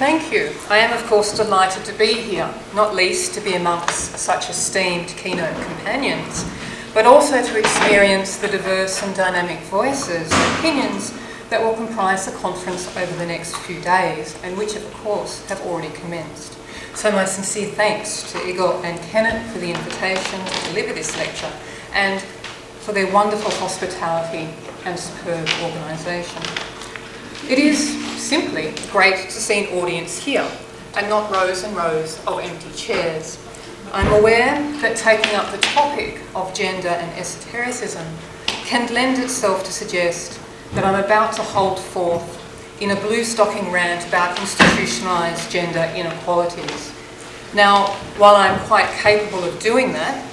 Thank you. I am, of course, delighted to be here, not least to be amongst such esteemed keynote companions, but also to experience the diverse and dynamic voices and opinions that will comprise the conference over the next few days, and which, of course, have already commenced. So my sincere thanks to Igor and Keynte for the invitation to deliver this lecture and for their wonderful hospitality and superb organisation. It is simply great to see an audience here and not rows and rows of empty chairs. I'm aware that taking up the topic of gender and esotericism can lend itself to suggest that I'm about to hold forth in a blue stocking rant about institutionalised gender inequalities. Now, while I'm quite capable of doing that,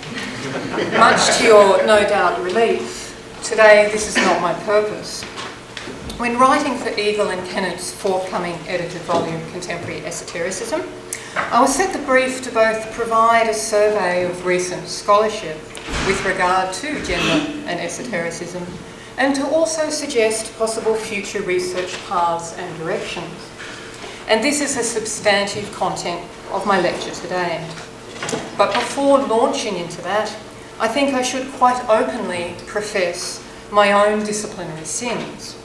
much to your no doubt relief, today this is not my purpose. When writing for Igor and Keynte's forthcoming edited volume, Contemporary Esotericism, I was set the brief to both provide a survey of recent scholarship with regard to gender and esotericism, and to also suggest possible future research paths and directions. And this is the substantive content of my lecture today. But before launching into that, I think I should quite openly profess my own disciplinary sins.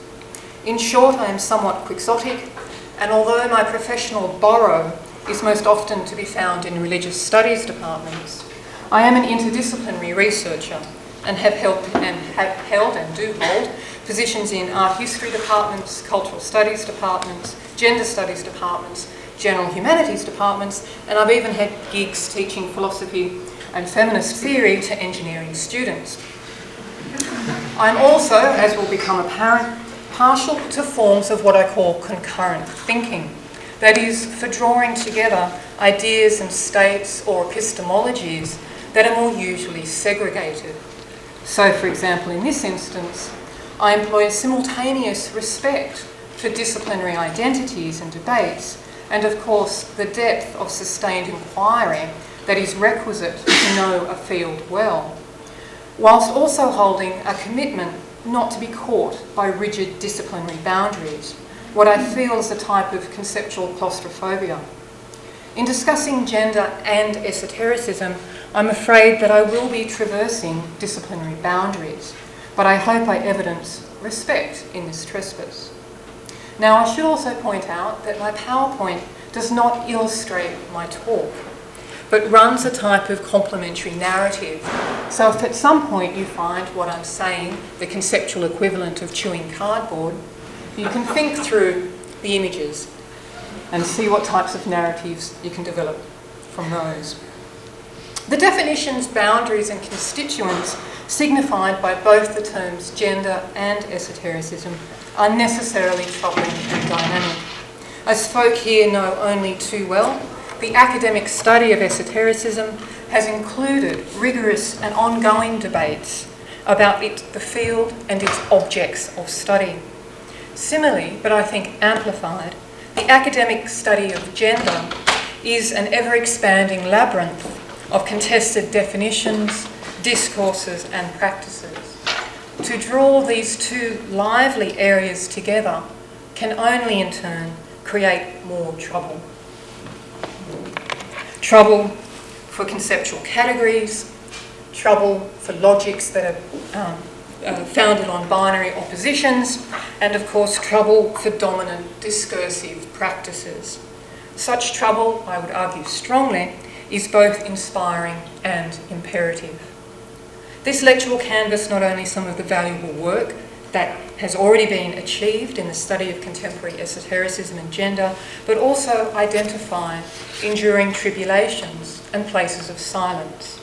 In short, I am somewhat quixotic, and although my professional borrow is most often to be found in religious studies departments, I am an interdisciplinary researcher and have held and do hold positions in art history departments, cultural studies departments, gender studies departments, general humanities departments, and I've even had gigs teaching philosophy and feminist theory to engineering students. I'm also, as will become apparent, partial to forms of what I call concurrent thinking. That is, for drawing together ideas and states or epistemologies that are more usually segregated. So, for example, in this instance, I employ a simultaneous respect for disciplinary identities and debates, and of course the depth of sustained inquiry that is requisite to know a field well, whilst also holding a commitment not to be caught by rigid disciplinary boundaries, what I feel is a type of conceptual claustrophobia. In discussing gender and esotericism, I'm afraid that I will be traversing disciplinary boundaries, but I hope I evidence respect in this trespass. Now, I should also point out that my PowerPoint does not illustrate my talk, but runs a type of complementary narrative. So if at some point you find what I'm saying the conceptual equivalent of chewing cardboard, you can think through the images and see what types of narratives you can develop from those. The definitions, boundaries and constituents signified by both the terms gender and esotericism are necessarily troubling and dynamic. As folk here know only too well, the academic study of esotericism has included rigorous and ongoing debates about the field and its objects of study. Similarly, but I think amplified, the academic study of gender is an ever-expanding labyrinth of contested definitions, discourses and practices. To draw these two lively areas together can only in turn create more trouble. Trouble for conceptual categories, trouble for logics that are founded on binary oppositions, and of course trouble for dominant discursive practices. Such trouble, I would argue strongly, is both inspiring and imperative. This lecture will canvass not only some of the valuable work that has already been achieved in the study of contemporary esotericism and gender, but also identify enduring tribulations and places of silence.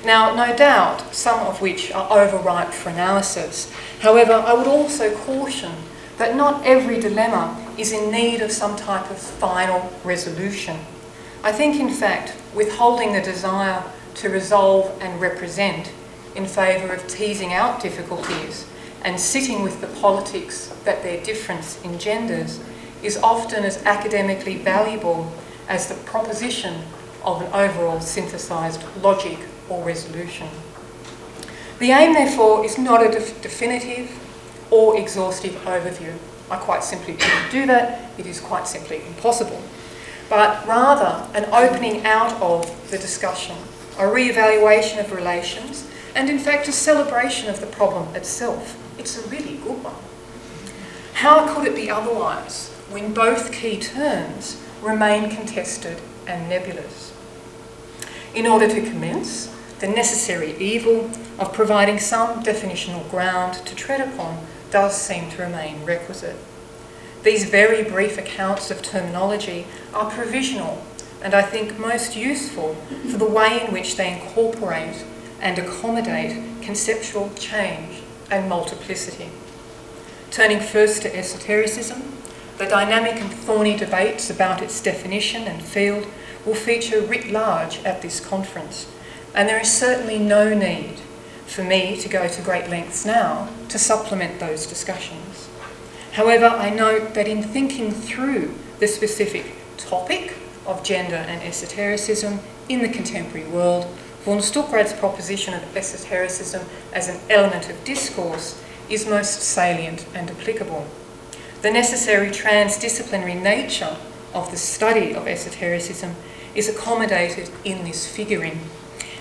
Now, no doubt, some of which are overripe for analysis. However, I would also caution that not every dilemma is in need of some type of final resolution. I think, in fact, withholding the desire to resolve and represent in favour of teasing out difficulties and sitting with the politics that their difference engenders is often as academically valuable as the proposition of an overall synthesised logic or resolution. The aim, therefore, is not a definitive or exhaustive overview. I quite simply couldn't do that. It is quite simply impossible. But rather an opening out of the discussion, a re-evaluation of relations, and in fact a celebration of the problem itself. It's a really good one. How could it be otherwise when both key terms remain contested and nebulous? In order to commence, the necessary evil of providing some definitional ground to tread upon does seem to remain requisite. These very brief accounts of terminology are provisional and I think most useful for the way in which they incorporate and accommodate conceptual change and multiplicity. Turning first to esotericism, the dynamic and thorny debates about its definition and field will feature writ large at this conference, and there is certainly no need for me to go to great lengths now to supplement those discussions. However, I note that in thinking through the specific topic of gender and esotericism in the contemporary world, von Stuckrade's proposition of esotericism as an element of discourse is most salient and applicable. The necessary transdisciplinary nature of the study of esotericism is accommodated in this figuring,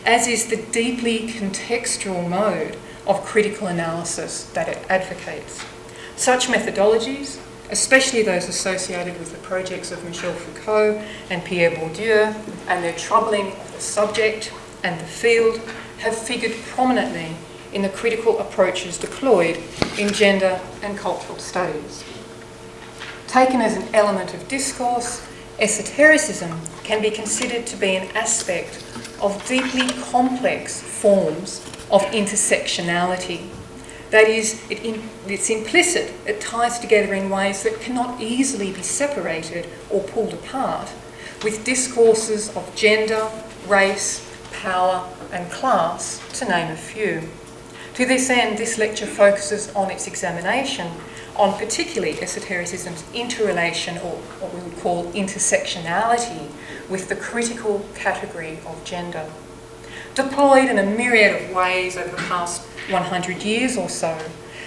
as is the deeply contextual mode of critical analysis that it advocates. Such methodologies, especially those associated with the projects of Michel Foucault and Pierre Bourdieu and their troubling of the subject and the field, have figured prominently in the critical approaches deployed in gender and cultural studies. Taken as an element of discourse, esotericism can be considered to be an aspect of deeply complex forms of intersectionality. That is, it's implicit, it ties together in ways that cannot easily be separated or pulled apart, with discourses of gender, race, power and class, to name a few. To this end, this lecture focuses on its examination on particularly esotericism's interrelation, or what we would call intersectionality, with the critical category of gender. Deployed in a myriad of ways over the past 100 years or so,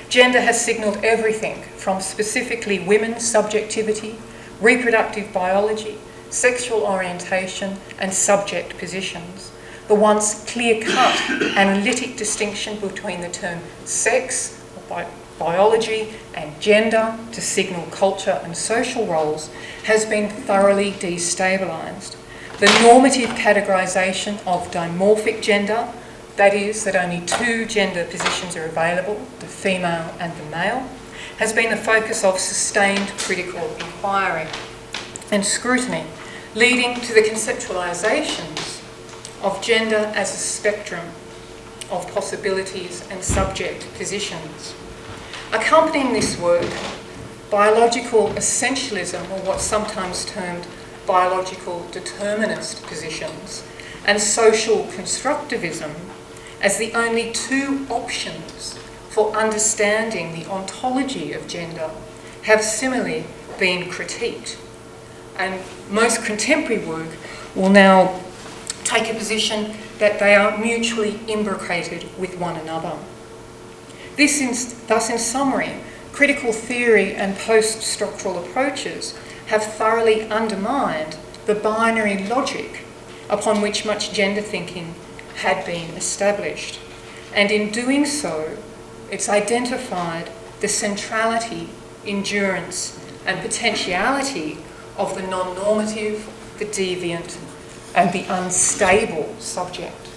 gender has signalled everything from specifically women's subjectivity, reproductive biology, sexual orientation and subject positions. The once clear-cut analytic distinction between the term sex, or biology, and gender to signal culture and social roles has been thoroughly destabilised. The normative categorisation of dimorphic gender, that is, that only two gender positions are available, the female and the male, has been the focus of sustained critical inquiry and scrutiny, leading to the conceptualisations of gender as a spectrum of possibilities and subject positions. Accompanying this work, biological essentialism, or what's sometimes termed biological determinist positions, and social constructivism as the only two options for understanding the ontology of gender have similarly been critiqued. And most contemporary work will now take a position that they are mutually imbricated with one another. Thus, in summary, critical theory and post-structural approaches have thoroughly undermined the binary logic upon which much gender thinking had been established. And in doing so, it's identified the centrality, endurance, and potentiality of the non-normative, the deviant, and the unstable subject.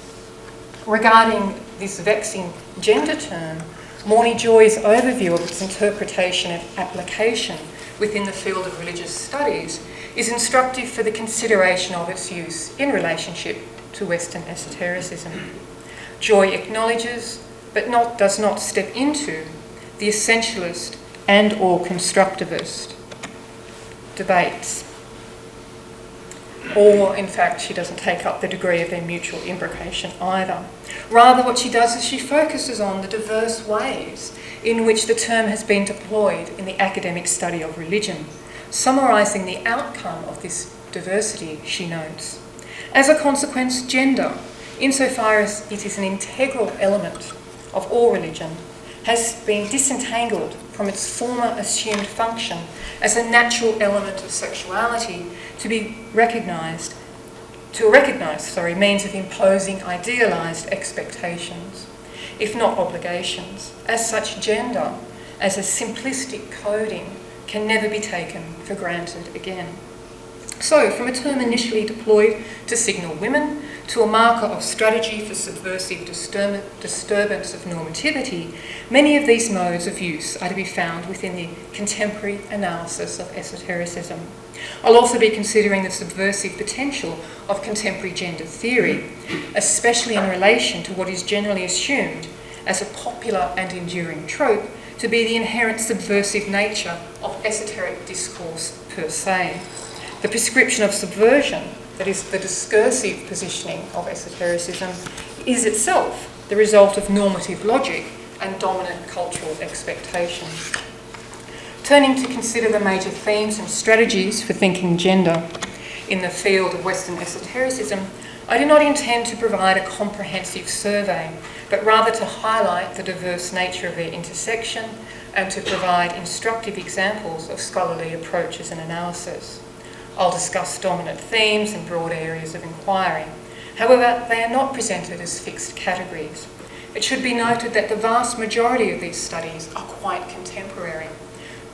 Regarding this vexing gender term, Morny Joy's overview of its interpretation and application within the field of religious studies is instructive for the consideration of its use in relationship to Western esotericism. Joy acknowledges, but does not step into, the essentialist and or constructivist debates. Or, in fact, she doesn't take up the degree of their mutual imbrication either. Rather, what she does is she focuses on the diverse ways in which the term has been deployed in the academic study of religion, summarising the outcome of this diversity, she notes. As a consequence, gender, insofar as it is an integral element of all religion, has been disentangled from its former assumed function as a natural element of sexuality to be recognised means of imposing idealised expectations, if not obligations. As such, gender, as a simplistic coding, can never be taken for granted again. So, from a term initially deployed to signal women, to a marker of strategy for subversive disturbance of normativity, many of these modes of use are to be found within the contemporary analysis of esotericism. I'll also be considering the subversive potential of contemporary gender theory, especially in relation to what is generally assumed as a popular and enduring trope to be the inherent subversive nature of esoteric discourse per se. The prescription of subversion, that is, the discursive positioning of esotericism, is itself the result of normative logic and dominant cultural expectations. Turning to consider the major themes and strategies for thinking gender in the field of Western esotericism, I do not intend to provide a comprehensive survey, but rather to highlight the diverse nature of their intersection and to provide instructive examples of scholarly approaches and analysis. I'll discuss dominant themes and broad areas of inquiry. However, they are not presented as fixed categories. It should be noted that the vast majority of these studies are quite contemporary.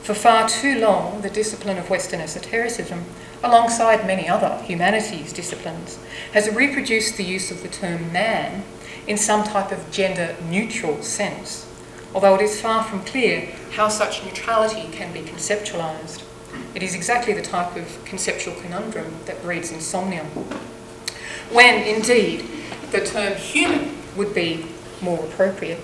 For far too long, the discipline of Western esotericism, alongside many other humanities disciplines, has reproduced the use of the term man in some type of gender-neutral sense, although it is far from clear how such neutrality can be conceptualised. It is exactly the type of conceptual conundrum that breeds insomnia, when, indeed, the term human would be more appropriate.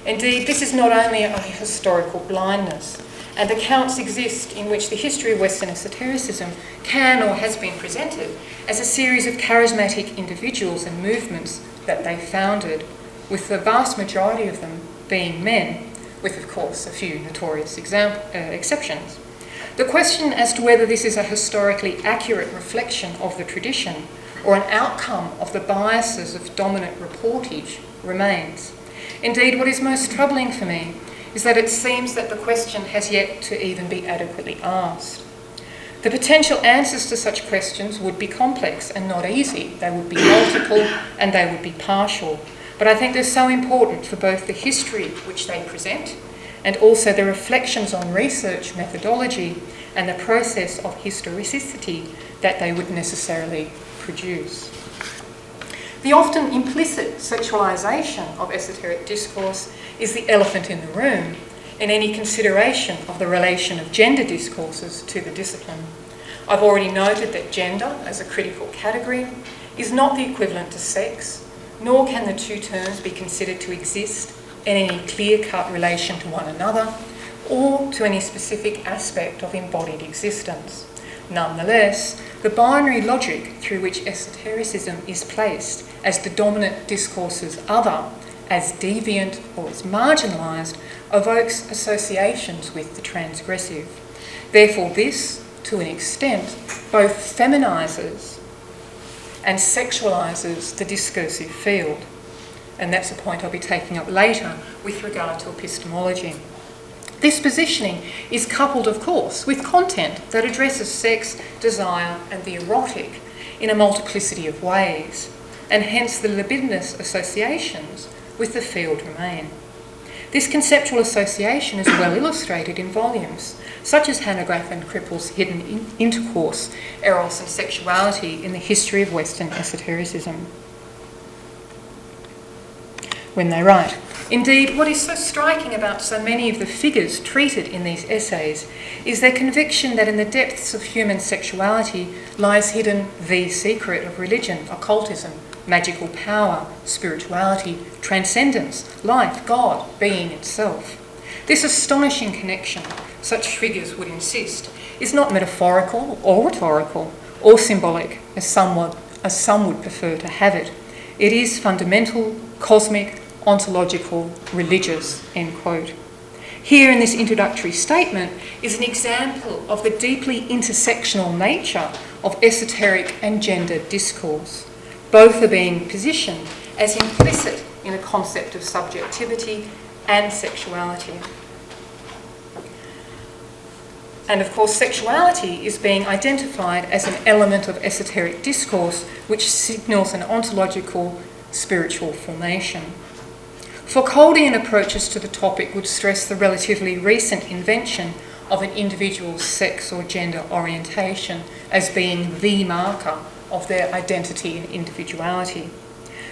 Indeed, this is not only a historical blindness, and accounts exist in which the history of Western esotericism can or has been presented as a series of charismatic individuals and movements that they founded, with the vast majority of them being men, with, of course, a few notorious exceptions. The question as to whether this is a historically accurate reflection of the tradition or an outcome of the biases of dominant reportage remains. Indeed, what is most troubling for me is that it seems that the question has yet to even be adequately asked. The potential answers to such questions would be complex and not easy. They would be multiple and they would be partial. But I think they're so important for both the history which they present and also the reflections on research methodology and the process of historicity that they would necessarily produce. The often implicit sexualisation of esoteric discourse is the elephant in the room in any consideration of the relation of gender discourses to the discipline. I've already noted that gender, as a critical category, is not the equivalent to sex, nor can the two terms be considered to exist in any clear-cut relation to one another or to any specific aspect of embodied existence. Nonetheless, the binary logic through which esotericism is placed as the dominant discourse's other, as deviant or as marginalised, evokes associations with the transgressive. Therefore, this, to an extent, both feminises and sexualises the discursive field. And that's a point I'll be taking up later with regard to epistemology. This positioning is coupled, of course, with content that addresses sex, desire, and the erotic in a multiplicity of ways, and hence the libidinous associations with the field remain. This conceptual association is well illustrated in volumes, such as Hanegraaff and Krippel's Hidden Intercourse, Eros and Sexuality in the History of Western Esotericism, when they write, indeed, what is so striking about so many of the figures treated in these essays is their conviction that in the depths of human sexuality lies hidden the secret of religion, occultism, magical power, spirituality, transcendence, life, God, being itself. This astonishing connection, such figures would insist, is not metaphorical or rhetorical or symbolic, as some would prefer to have it. It is fundamental, cosmic, ontological, religious, end quote. Here in this introductory statement is an example of the deeply intersectional nature of esoteric and gender discourse. Both are being positioned as implicit in a concept of subjectivity and sexuality. And of course, sexuality is being identified as an element of esoteric discourse which signals an ontological spiritual formation. Foucauldian approaches to the topic would stress the relatively recent invention of an individual's sex or gender orientation as being the marker of their identity and individuality.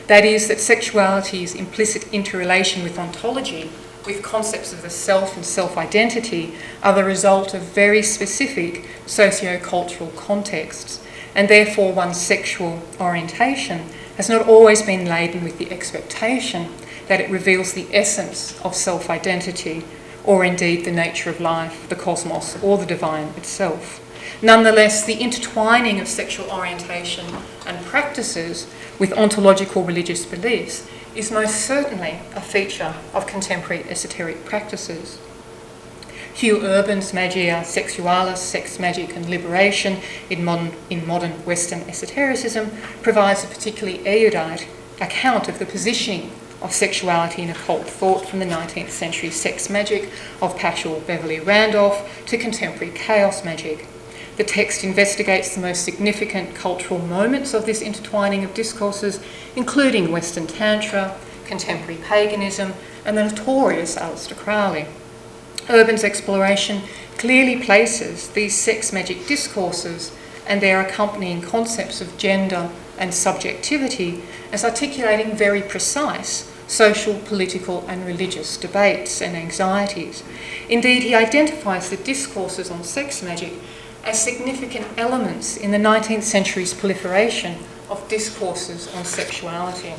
That is, that sexuality's implicit interrelation with ontology, with concepts of the self and self-identity, are the result of very specific socio-cultural contexts, and therefore one's sexual orientation has not always been laden with the expectation that it reveals the essence of self-identity, or indeed the nature of life, the cosmos, or the divine itself. Nonetheless, the intertwining of sexual orientation and practices with ontological religious beliefs is most certainly a feature of contemporary esoteric practices. Hugh Urban's Magia Sexualis, Sex, Magic and Liberation in modern Western esotericism provides a particularly erudite account of the positioning of sexuality in occult thought from the 19th century sex magic of Paschal Beverly Randolph to contemporary chaos magic. The text investigates the most significant cultural moments of this intertwining of discourses, including Western Tantra, contemporary paganism, and the notorious Aleister Crowley. Urban's exploration clearly places these sex magic discourses and their accompanying concepts of gender and subjectivity as articulating very precise social, political and religious debates and anxieties. Indeed, he identifies the discourses on sex magic as significant elements in the 19th century's proliferation of discourses on sexuality.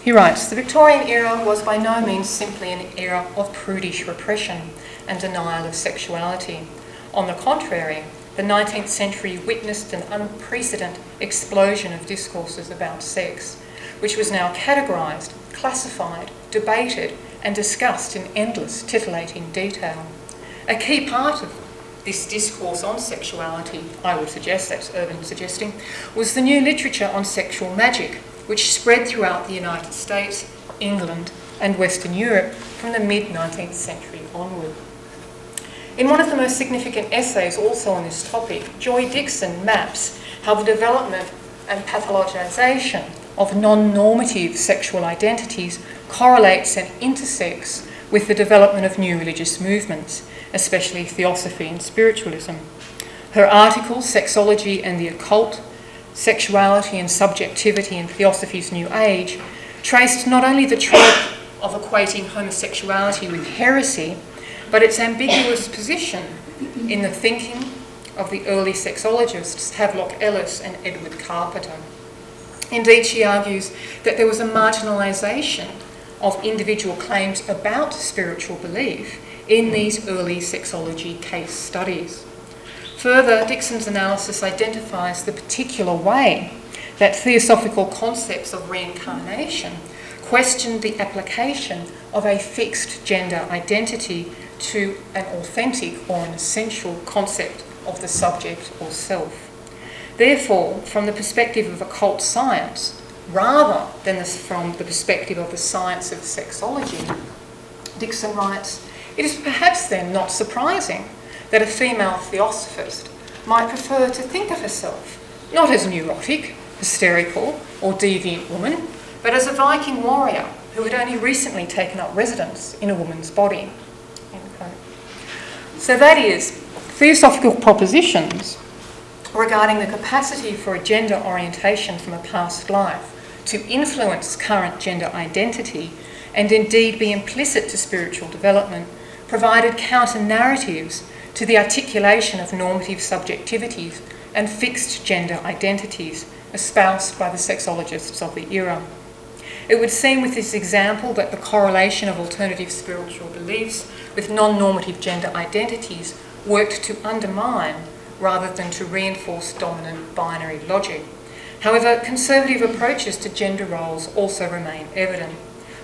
He writes, "The Victorian era was by no means simply an era of prudish repression and denial of sexuality. On the contrary, the 19th century witnessed an unprecedented explosion of discourses about sex, which was now categorised, classified, debated and discussed in endless titillating detail. A key part of this discourse on sexuality, I would suggest, that's Urban suggesting, was the new literature on sexual magic, which spread throughout the United States, England and Western Europe from the mid-19th century onward." In one of the most significant essays also on this topic, Joy Dickson maps how the development and pathologisation of non-normative sexual identities correlates and intersects with the development of new religious movements, especially theosophy and spiritualism. Her article, Sexology and the Occult, Sexuality and Subjectivity in Theosophy's New Age, traced not only the trope of equating homosexuality with heresy, but its ambiguous position in the thinking of the early sexologists Havelock Ellis and Edward Carpenter. Indeed, she argues that there was a marginalisation of individual claims about spiritual belief in these early sexology case studies. Further, Dickson's analysis identifies the particular way that theosophical concepts of reincarnation questioned the application of a fixed gender identity to an authentic or an essential concept of the subject or self. Therefore, from the perspective of occult science, rather than from the perspective of the science of sexology, Dickson writes, "It is perhaps then not surprising that a female theosophist might prefer to think of herself not as a neurotic, hysterical or deviant woman, but as a Viking warrior who had only recently taken up residence in a woman's body." End quote. So that is, theosophical propositions regarding the capacity for a gender orientation from a past life to influence current gender identity and indeed be implicit to spiritual development provided counter-narratives to the articulation of normative subjectivities and fixed gender identities espoused by the sexologists of the era. It would seem with this example that the correlation of alternative spiritual beliefs with non-normative gender identities worked to undermine rather than to reinforce dominant binary logic. However, conservative approaches to gender roles also remain evident.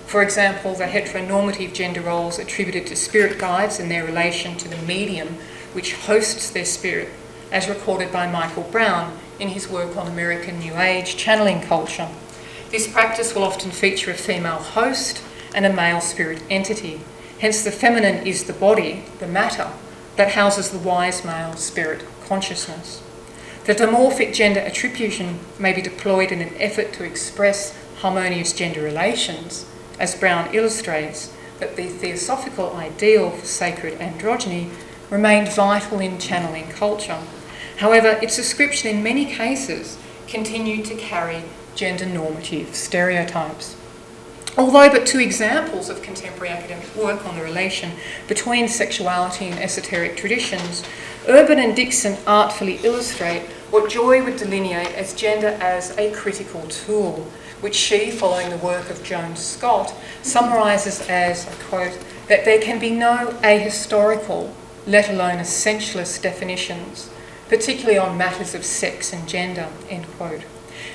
For example, the heteronormative gender roles attributed to spirit guides and their relation to the medium which hosts their spirit, as recorded by Michael Brown in his work on American New Age channeling culture. This practice will often feature a female host and a male spirit entity. Hence the feminine is the body, the matter, that houses the wise male spirit consciousness. The dimorphic gender attribution may be deployed in an effort to express harmonious gender relations, as Brown illustrates that the theosophical ideal for sacred androgyny remained vital in channeling culture. However, its description in many cases continued to carry gender normative stereotypes. Although but two examples of contemporary academic work on the relation between sexuality and esoteric traditions, Urban and Dixon artfully illustrate what Joy would delineate as gender as a critical tool, which she, following the work of Joan Scott, summarises as, I quote, that there can be no ahistorical, let alone essentialist definitions, particularly on matters of sex and gender, end quote.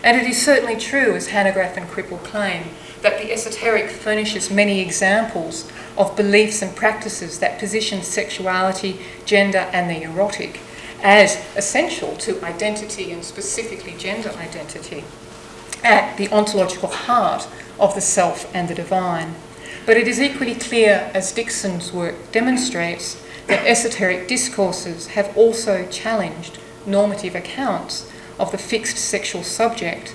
And it is certainly true, as Hanegraaff and Cripple claim, that the esoteric furnishes many examples of beliefs and practices that position sexuality, gender and the erotic as essential to identity and specifically gender identity, at the ontological heart of the self and the divine. But it is equally clear, as Dixon's work demonstrates, that esoteric discourses have also challenged normative accounts of the fixed sexual subject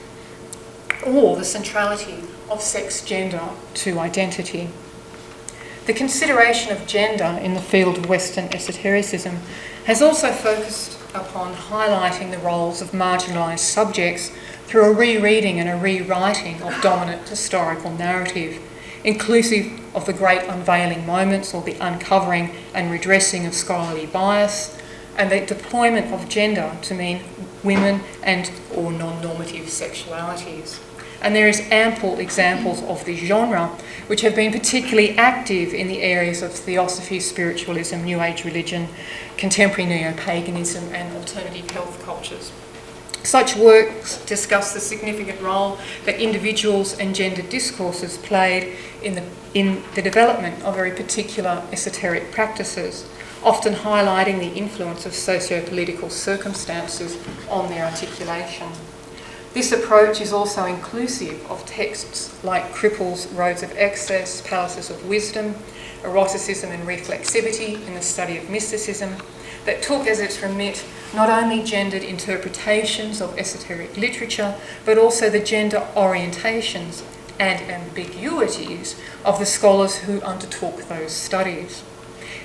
or the centrality of sex gender to identity. The consideration of gender in the field of Western esotericism has also focused upon highlighting the roles of marginalised subjects through a rereading and a rewriting of dominant historical narrative, inclusive of the great unveiling moments or the uncovering and redressing of scholarly bias, and the deployment of gender to mean women and or non-normative sexualities. And there is ample examples of this genre which have been particularly active in the areas of theosophy, spiritualism, New Age religion, contemporary neo-paganism and alternative health cultures. Such works discuss the significant role that individuals and gender discourses played in the development of very particular esoteric practices, often highlighting the influence of socio-political circumstances on their articulation. This approach is also inclusive of texts like Cripple's Roads of Excess, Palaces of Wisdom, Eroticism and Reflexivity in the Study of Mysticism, that took as its remit not only gendered interpretations of esoteric literature, but also the gender orientations and ambiguities of the scholars who undertook those studies.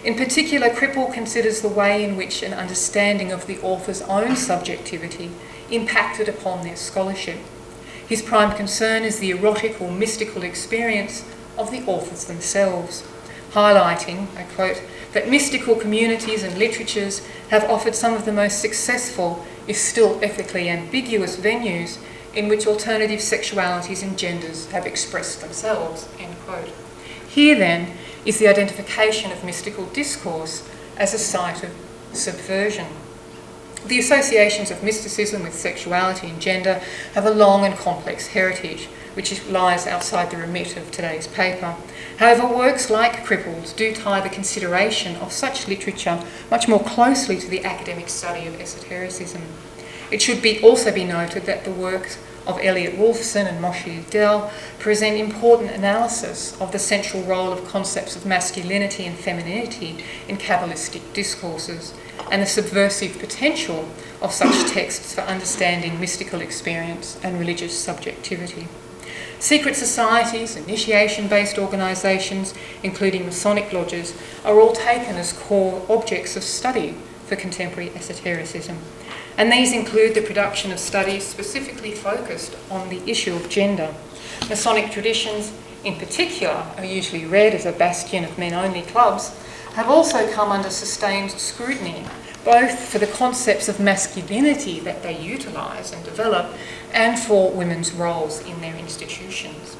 In particular, Cripple considers the way in which an understanding of the author's own subjectivity impacted upon their scholarship. His prime concern is the erotic or mystical experience of the authors themselves, highlighting, I quote, that mystical communities and literatures have offered some of the most successful, if still ethically ambiguous, venues in which alternative sexualities and genders have expressed themselves, end quote. Here, then, is the identification of mystical discourse as a site of subversion. The associations of mysticism with sexuality and gender have a long and complex heritage, which lies outside the remit of today's paper. However, works like Cripple's do tie the consideration of such literature much more closely to the academic study of esotericism. It should also be noted that the works of Elliot Wolfson and Moshe Dell present important analysis of the central role of concepts of masculinity and femininity in Kabbalistic discourses, and the subversive potential of such texts for understanding mystical experience and religious subjectivity. Secret societies, initiation-based organisations, including Masonic lodges, are all taken as core objects of study for contemporary esotericism. And these include the production of studies specifically focused on the issue of gender. Masonic traditions, in particular, are usually read as a bastion of men-only clubs, have also come under sustained scrutiny, both for the concepts of masculinity that they utilise and develop, and for women's roles in their institutions.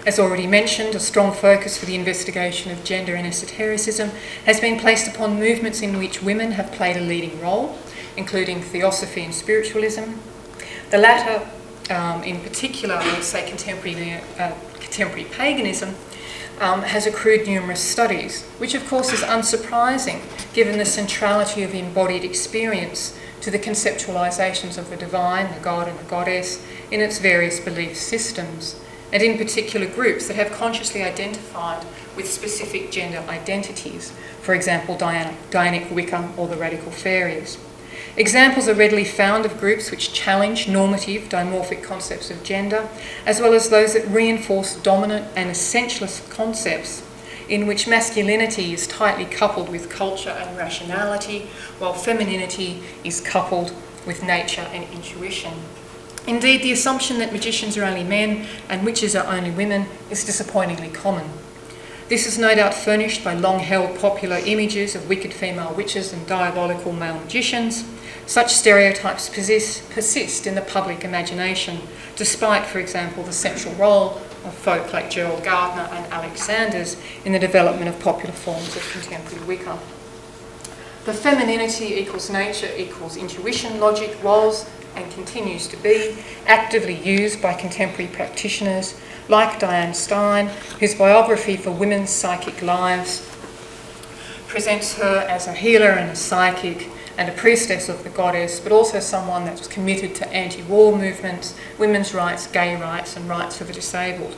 As already mentioned, a strong focus for the investigation of gender and esotericism has been placed upon movements in which women have played a leading role, including theosophy and spiritualism. The latter, in particular, I would say contemporary paganism, has accrued numerous studies, which of course is unsurprising given the centrality of embodied experience to the conceptualisations of the divine, the god and the goddess in its various belief systems, and in particular groups that have consciously identified with specific gender identities, for example, Dianic Wicca or the Radical Fairies. Examples are readily found of groups which challenge normative, dimorphic concepts of gender, as well as those that reinforce dominant and essentialist concepts in which masculinity is tightly coupled with culture and rationality, while femininity is coupled with nature and intuition. Indeed, the assumption that magicians are only men and witches are only women is disappointingly common. This is no doubt furnished by long-held popular images of wicked female witches and diabolical male magicians. Such stereotypes persist in the public imagination, despite, for example, the central role of folk like Gerald Gardner and Alex Sanders in the development of popular forms of contemporary Wicca. The femininity equals nature equals intuition logic was and continues to be actively used by contemporary practitioners like Diane Stein, whose biography for Women's Psychic Lives presents her as a healer and a psychic and a priestess of the goddess, but also someone that was committed to anti-war movements, women's rights, gay rights, and rights for the disabled.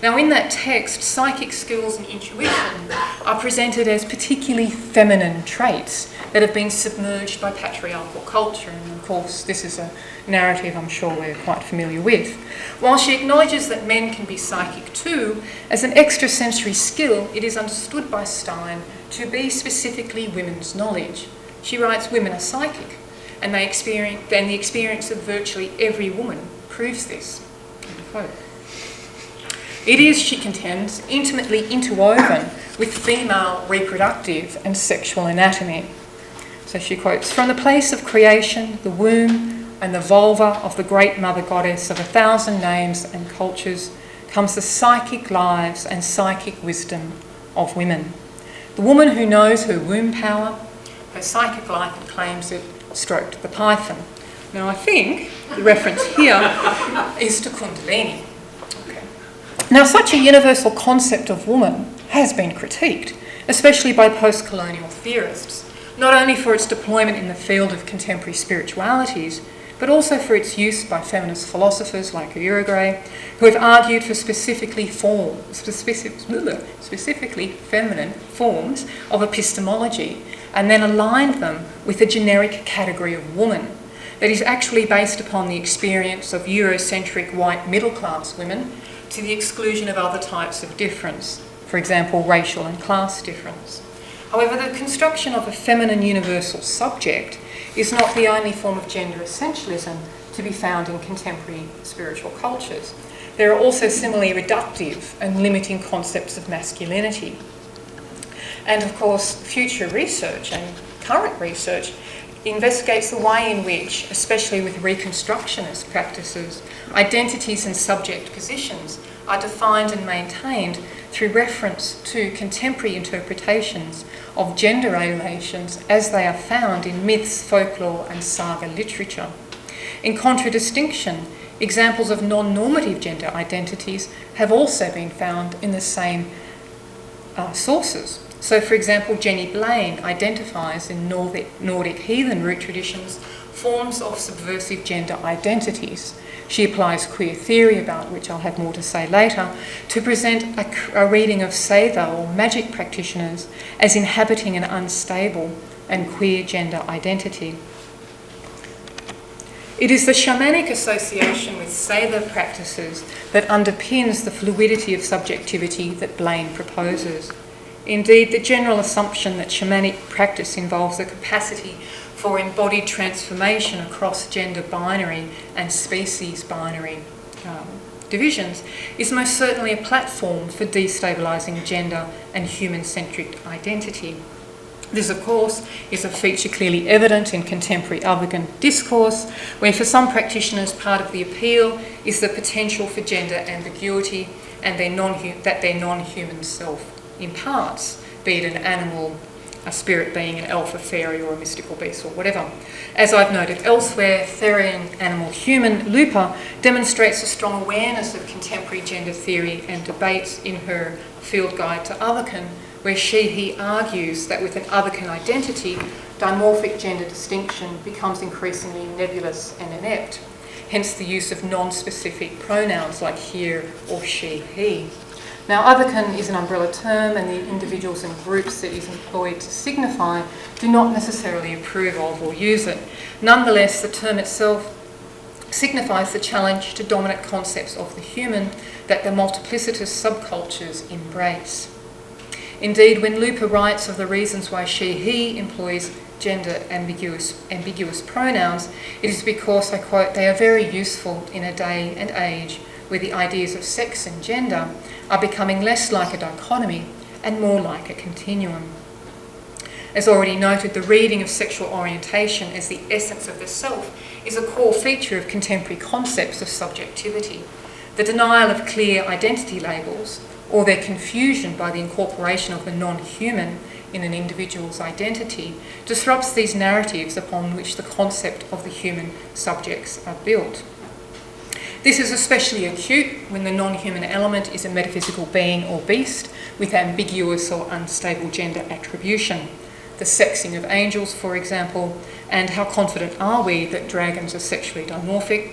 Now, in that text, psychic skills and intuition are presented as particularly feminine traits that have been submerged by patriarchal culture, and of course, this is a narrative I'm sure we're quite familiar with. While she acknowledges that men can be psychic too, as an extrasensory skill, it is understood by Stein to be specifically women's knowledge. She writes, "Women are psychic, and the experience of virtually every woman proves this." It is, she contends, intimately interwoven with female reproductive and sexual anatomy. So she quotes, "From the place of creation, the womb and the vulva of the great mother goddess of 1,000 names and cultures comes the psychic lives and psychic wisdom of women. The woman who knows her womb power, her psychic life and claims it, stroked the python." Now I think the reference here is to Kundalini. Okay. Now such a universal concept of woman has been critiqued, especially by post-colonial theorists, not only for its deployment in the field of contemporary spiritualities, but also for its use by feminist philosophers like Uruguay, who have argued for specifically feminine forms of epistemology, and then aligned them with a generic category of woman that is actually based upon the experience of Eurocentric white middle-class women to the exclusion of other types of difference, for example, racial and class difference. However, the construction of a feminine universal subject is not the only form of gender essentialism to be found in contemporary spiritual cultures. There are also similarly reductive and limiting concepts of masculinity. And of course, future research and current research investigates the way in which, especially with reconstructionist practices, identities and subject positions are defined and maintained through reference to contemporary interpretations of gender relations as they are found in myths, folklore and saga literature. In contradistinction, examples of non-normative gender identities have also been found in the same sources. So, for example, Jenny Blaine identifies in Nordic heathen root traditions forms of subversive gender identities. She applies queer theory, about which I'll have more to say later, to present a reading of Seidha or magic practitioners as inhabiting an unstable and queer gender identity. It is the shamanic association with Seidha practices that underpins the fluidity of subjectivity that Blaine proposes. Indeed, the general assumption that shamanic practice involves a capacity for embodied transformation across gender binary and species binary divisions is most certainly a platform for destabilising gender and human-centric identity. This, of course, is a feature clearly evident in contemporary African discourse, where for some practitioners part of the appeal is the potential for gender ambiguity and that their non-human self imparts, be it an animal, a spirit being, an elf, a fairy or a mystical beast or whatever. As I've noted elsewhere, Therian Animal Human Lupa demonstrates a strong awareness of contemporary gender theory and debates in her Field Guide to Otherkin, where he argues that with an Otherkin identity, dimorphic gender distinction becomes increasingly nebulous and inept. hence the use of non-specific pronouns like here or she, he. Now, otherkin is an umbrella term, and the individuals and groups that is employed to signify do not necessarily approve of or use it. Nonetheless, the term itself signifies the challenge to dominant concepts of the human that the multiplicitous subcultures embrace. Indeed, when Luper writes of the reasons why she, he employs gender ambiguous pronouns, it is because, I quote, they are very useful in a day and age where the ideas of sex and gender are becoming less like a dichotomy and more like a continuum. As already noted, the reading of sexual orientation as the essence of the self is a core feature of contemporary concepts of subjectivity. The denial of clear identity labels, or their confusion by the incorporation of the non-human in an individual's identity, disrupts these narratives upon which the concept of the human subjects are built. This is especially acute when the non-human element is a metaphysical being or beast with ambiguous or unstable gender attribution. The sexing of angels, for example, and how confident are we that dragons are sexually dimorphic?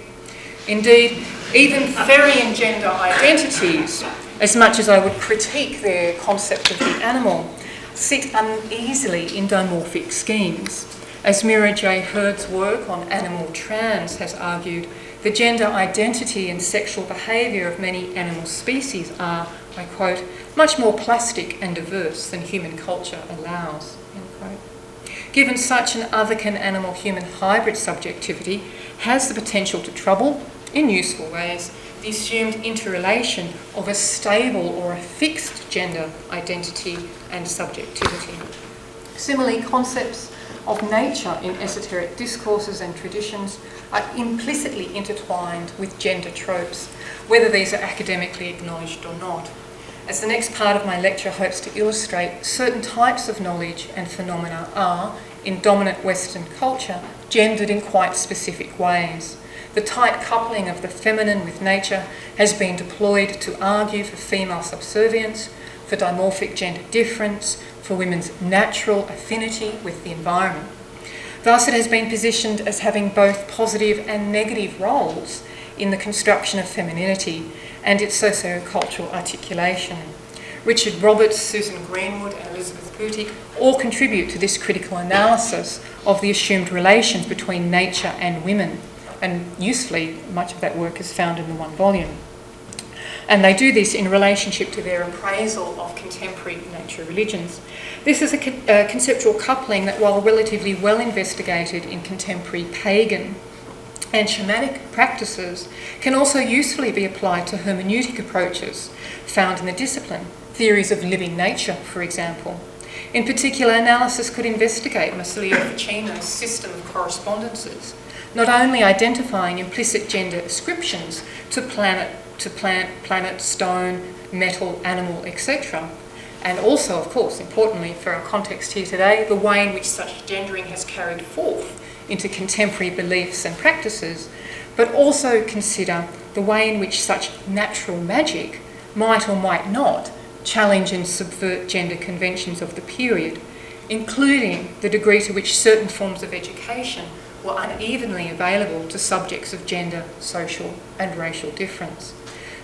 Indeed, even Therian gender identities, as much as I would critique their concept of the animal, sit uneasily in dimorphic schemes. As Mira J. Hurd's work on animal trans has argued, the gender identity and sexual behaviour of many animal species are, I quote, much more plastic and diverse than human culture allows, end quote. Given such an otherkin animal-human hybrid subjectivity has the potential to trouble, in useful ways, the assumed interrelation of a stable or a fixed gender identity and subjectivity. Similarly, concepts of nature in esoteric discourses and traditions are implicitly intertwined with gender tropes, whether these are academically acknowledged or not. As the next part of my lecture hopes to illustrate, certain types of knowledge and phenomena are, in dominant Western culture, gendered in quite specific ways. The tight coupling of the feminine with nature has been deployed to argue for female subservience, for dimorphic gender difference, for women's natural affinity with the environment. Thus, it has been positioned as having both positive and negative roles in the construction of femininity and its socio-cultural articulation. Richard Roberts, Susan Greenwood and Elizabeth Butik all contribute to this critical analysis of the assumed relations between nature and women, and usefully, much of that work is found in the one volume. And they do this in relationship to their appraisal of contemporary nature religions. This is a conceptual coupling that, while relatively well investigated in contemporary pagan and shamanic practices, can also usefully be applied to hermeneutic approaches found in the discipline, theories of living nature, for example. In particular, analysis could investigate Marsilio Ficino's system of correspondences, not only identifying implicit gender ascriptions to plant, stone, metal, animal, etc., and also, of course, importantly for our context here today, the way in which such gendering has carried forth into contemporary beliefs and practices, but also consider the way in which such natural magic might or might not challenge and subvert gender conventions of the period, including the degree to which certain forms of education were unevenly available to subjects of gender, social and racial difference.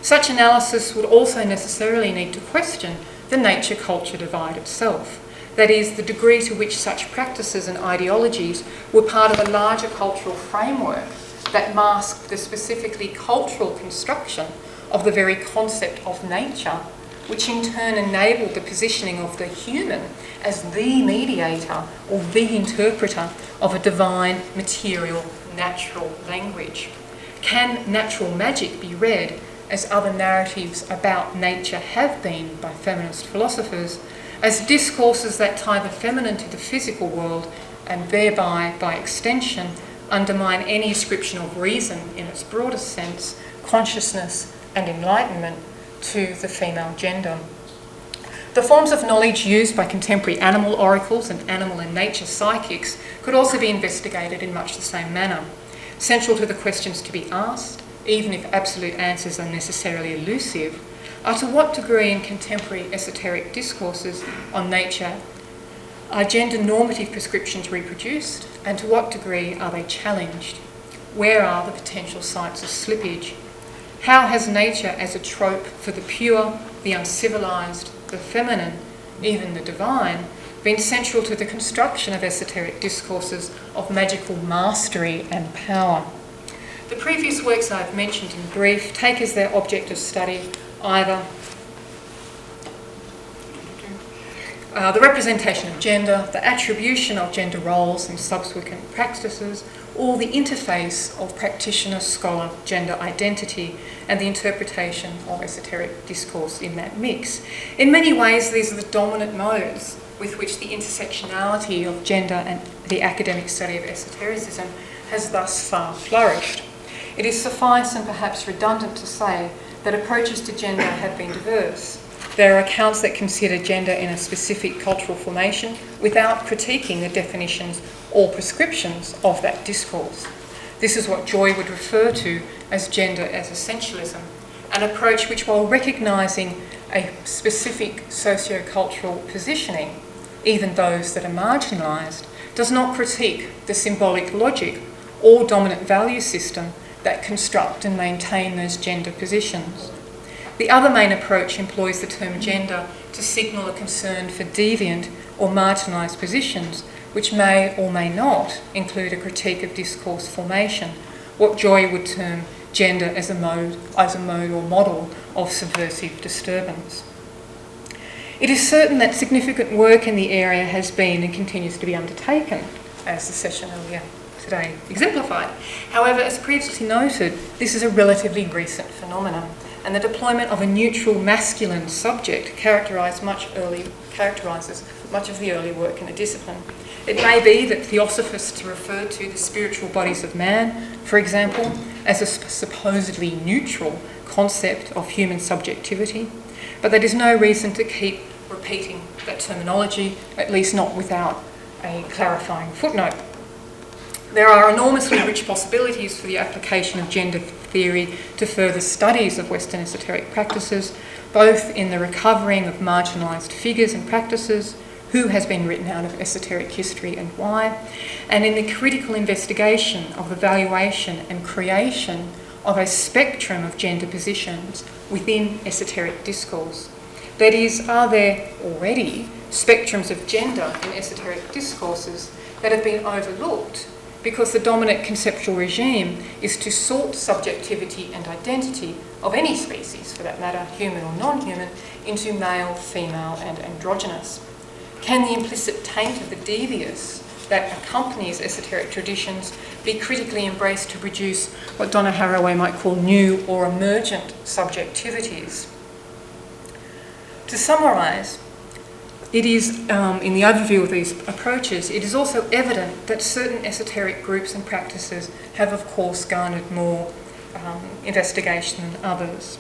Such analysis would also necessarily need to question the nature-culture divide itself, that is, the degree to which such practices and ideologies were part of a larger cultural framework that masked the specifically cultural construction of the very concept of nature, which in turn enabled the positioning of the human as the mediator or the interpreter of a divine, material, natural language. Can natural magic be read, as other narratives about nature have been by feminist philosophers, as discourses that tie the feminine to the physical world and thereby, by extension, undermine any ascription of reason in its broadest sense, consciousness and enlightenment to the female gender? The forms of knowledge used by contemporary animal oracles and animal and nature psychics could also be investigated in much the same manner. Central to the questions to be asked, even if absolute answers are necessarily elusive, are to what degree in contemporary esoteric discourses on nature are gender normative prescriptions reproduced, and to what degree are they challenged? where are the potential sites of slippage? How has nature as a trope for the pure, the uncivilised, the feminine, even the divine, been central to the construction of esoteric discourses of magical mastery and power? The previous works I've mentioned in brief take as their object of study either the representation of gender, the attribution of gender roles in subsequent practices, or the interface of practitioner-scholar gender identity and the interpretation of esoteric discourse in that mix. In many ways, these are the dominant modes with which the intersectionality of gender and the academic study of esotericism has thus far flourished. It is suffice and perhaps redundant to say that approaches to gender have been diverse. There are accounts that consider gender in a specific cultural formation without critiquing the definitions or prescriptions of that discourse. This is what Joy would refer to as gender as essentialism, an approach which, while recognising a specific socio-cultural positioning, even those that are marginalised, does not critique the symbolic logic or dominant value system that construct and maintain those gender positions. The other main approach employs the term gender to signal a concern for deviant or marginalised positions, which may or may not include a critique of discourse formation, what Joy would term gender as a mode or model of subversive disturbance. It is certain that significant work in the area has been and continues to be undertaken, as the session earlier today exemplified. However, as previously noted, this is a relatively recent phenomenon, and the deployment of a neutral masculine subject characterises much of the early work in the discipline. It may be that theosophists refer to the spiritual bodies of man, for example, as a supposedly neutral concept of human subjectivity, but there is no reason to keep repeating that terminology, at least not without a clarifying footnote. There are enormously rich possibilities for the application of gender theory to further studies of Western esoteric practices, both in the recovering of marginalised figures and practices, who has been written out of esoteric history and why, and in the critical investigation of the valuation and creation of a spectrum of gender positions within esoteric discourse. That is, are there already spectrums of gender in esoteric discourses that have been overlooked because the dominant conceptual regime is to sort subjectivity and identity of any species, for that matter, human or non-human, into male, female and androgynous? Can the implicit taint of the devious that accompanies esoteric traditions be critically embraced to produce what Donna Haraway might call new or emergent subjectivities? To summarise, it is, in the overview of these approaches, it is also evident that certain esoteric groups and practices have, of course, garnered more investigation than others.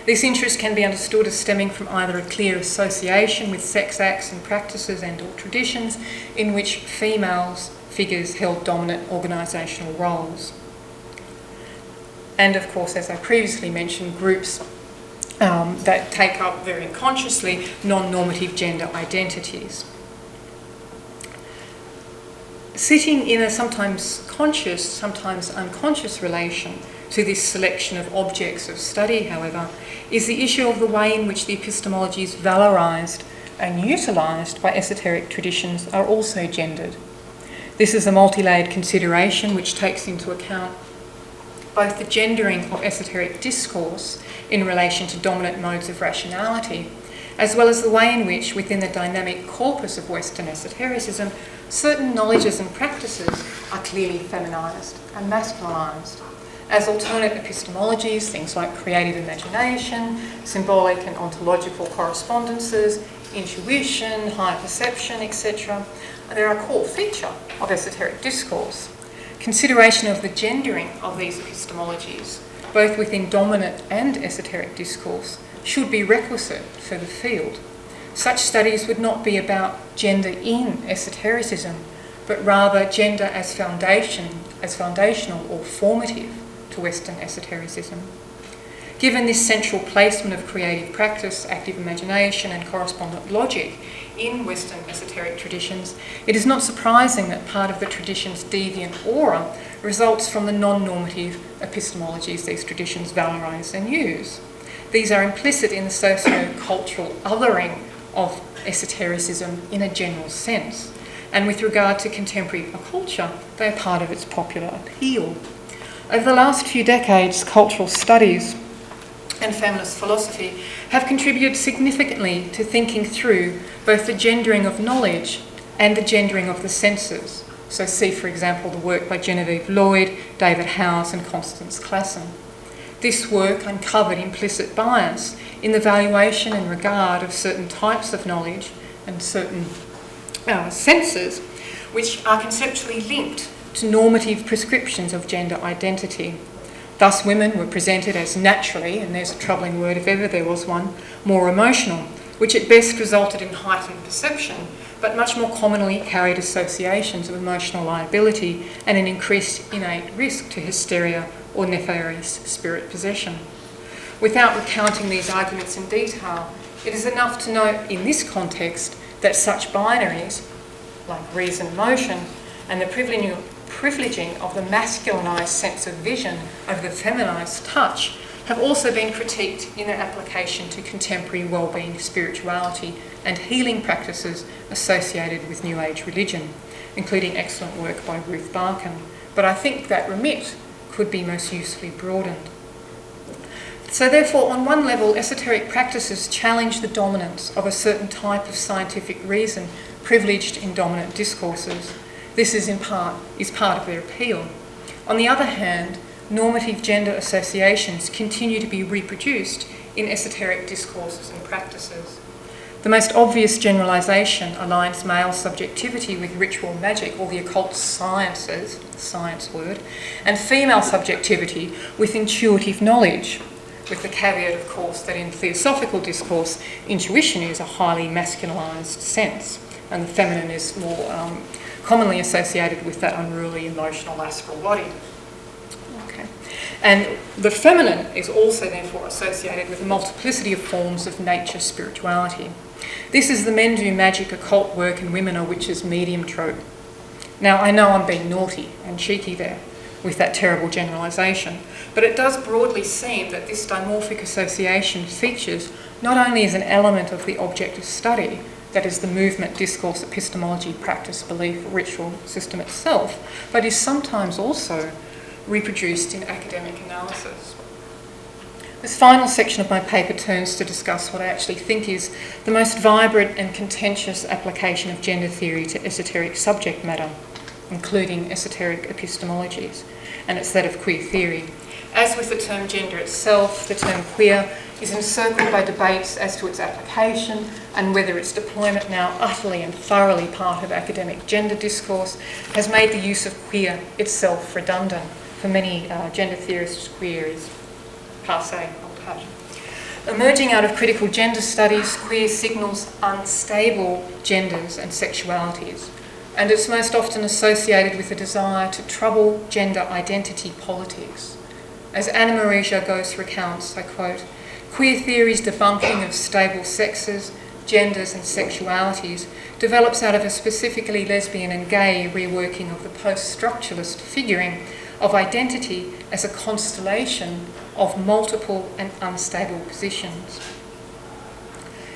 This interest can be understood as stemming from either a clear association with sex acts and practices and or traditions in which females figures held dominant organisational roles. And of course, as I previously mentioned, groups that take up very consciously non-normative gender identities. Sitting in a sometimes conscious, sometimes unconscious relation to this selection of objects of study, however, is the issue of the way in which the epistemologies valorised and utilised by esoteric traditions are also gendered. This is a multi-layered consideration which takes into account both the gendering of esoteric discourse in relation to dominant modes of rationality, as well as the way in which, within the dynamic corpus of Western esotericism, certain knowledges and practices are clearly feminised and masculinised. As alternate epistemologies, things like creative imagination, symbolic and ontological correspondences, intuition, higher perception, etc., they're a core feature of esoteric discourse. Consideration of the gendering of these epistemologies, both within dominant and esoteric discourse, should be requisite for the field. Such studies would not be about gender in esotericism, but rather gender as foundational or formative to Western esotericism. Given this central placement of creative practice, active imagination and correspondent logic in Western esoteric traditions, it is not surprising that part of the tradition's deviant aura results from the non-normative epistemologies these traditions valorise and use. These are implicit in the socio-cultural othering of esotericism in a general sense, and with regard to contemporary culture, they are part of its popular appeal. Over the last few decades, cultural studies and feminist philosophy have contributed significantly to thinking through both the gendering of knowledge and the gendering of the senses. So see, for example, the work by Genevieve Lloyd, David Howes and Constance Classen. This work uncovered implicit bias in the valuation and regard of certain types of knowledge and certain senses, which are conceptually linked to normative prescriptions of gender identity. Thus, women were presented as naturally, and there's a troubling word if ever there was one, more emotional, which at best resulted in heightened perception, but much more commonly carried associations of emotional liability and an increased innate risk to hysteria or nefarious spirit possession. Without recounting these arguments in detail, it is enough to note in this context that such binaries, like reason-motion, and the privileging of the masculinised sense of vision over the feminised touch have also been critiqued in their application to contemporary wellbeing, spirituality and healing practices associated with New Age religion, including excellent work by Ruth Barkan. But I think that remit could be most usefully broadened. So therefore, on one level, esoteric practices challenge the dominance of a certain type of scientific reason privileged in dominant discourses. This is part of their appeal. On the other hand, normative gender associations continue to be reproduced in esoteric discourses and practices. The most obvious generalisation aligns male subjectivity with ritual magic or the occult sciences, science word, and female subjectivity with intuitive knowledge, with the caveat, of course, that in theosophical discourse, intuition is a highly masculinised sense, and the feminine is more commonly associated with that unruly, emotional, astral body. Okay. And the feminine is also therefore associated with a multiplicity of forms of nature spirituality. This is the men do magic, occult work, and women are witches medium trope. Now, I know I'm being naughty and cheeky there with that terrible generalisation, but it does broadly seem that this dimorphic association features not only as an element of the object of study, that is the movement, discourse, epistemology, practice, belief, ritual system itself, but is sometimes also reproduced in academic analysis. This final section of my paper turns to discuss what I actually think is the most vibrant and contentious application of gender theory to esoteric subject matter, including esoteric epistemologies, and it's that of queer theory. As with the term gender itself, the term queer is encircled by debates as to its application and whether its deployment, now utterly and thoroughly part of academic gender discourse, has made the use of queer itself redundant. For many gender theorists, queer is passé, old hat. Emerging out of critical gender studies, queer signals unstable genders and sexualities, and it's most often associated with a desire to trouble gender identity politics. As Anna-Marie Jagos recounts, I quote, "Queer theory's debunking of stable sexes, genders and sexualities develops out of a specifically lesbian and gay reworking of the post-structuralist figuring of identity as a constellation of multiple and unstable positions.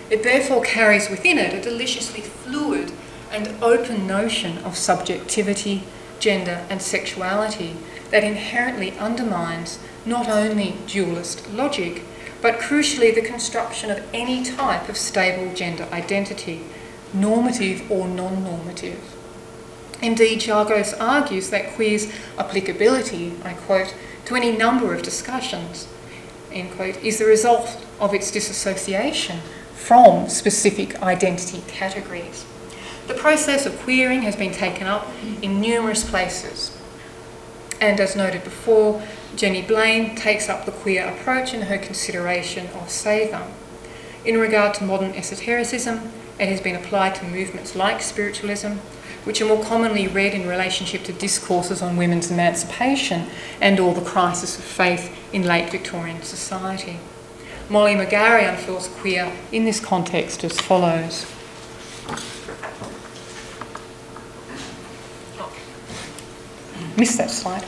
It therefore carries within it a deliciously fluid and open notion of subjectivity, gender and sexuality that inherently undermines not only dualist logic, but crucially the construction of any type of stable gender identity, normative or non-normative. Indeed, Jagos argues that queer's applicability, I quote, to any number of discussions, end quote, is the result of its disassociation from specific identity categories. The process of queering has been taken up in numerous places. And as noted before, Jenny Blaine takes up the queer approach in her consideration of Savour. In regard to modern esotericism, It has been applied to movements like spiritualism, which are more commonly read in relationship to discourses on women's emancipation and or the crisis of faith in late Victorian society. Molly McGarry unfurls queer in this context as follows. Missed that slide.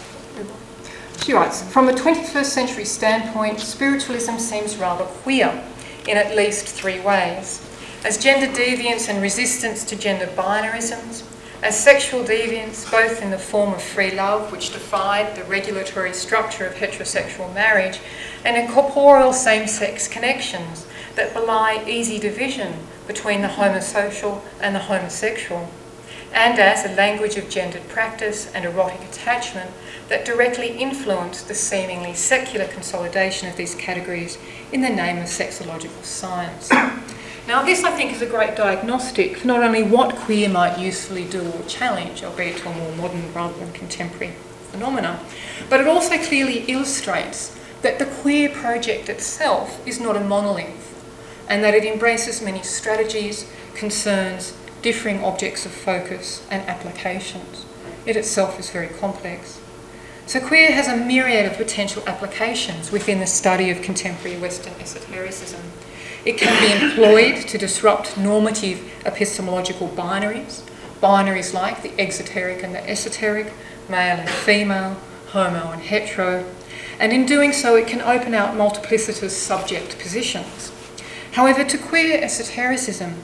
She writes, from a 21st century standpoint, spiritualism seems rather queer in at least three ways. As gender deviance and resistance to gender binarisms, as sexual deviance both in the form of free love, which defied the regulatory structure of heterosexual marriage, and in corporeal same-sex connections that belie easy division between the homosocial and the homosexual, and as a language of gendered practice and erotic attachment that directly influenced the seemingly secular consolidation of these categories in the name of sexological science. Now, this, I think, is a great diagnostic for not only what queer might usefully do or challenge, albeit to a more modern rather than contemporary phenomena, but it also clearly illustrates that the queer project itself is not a monolith, and that it embraces many strategies, concerns, differing objects of focus and applications. It itself is very complex. So queer has a myriad of potential applications within the study of contemporary Western esotericism. It can be employed to disrupt normative epistemological binaries like the exoteric and the esoteric, male and female, homo and hetero, and in doing so it can open out multiplicitous subject positions. However, to queer esotericism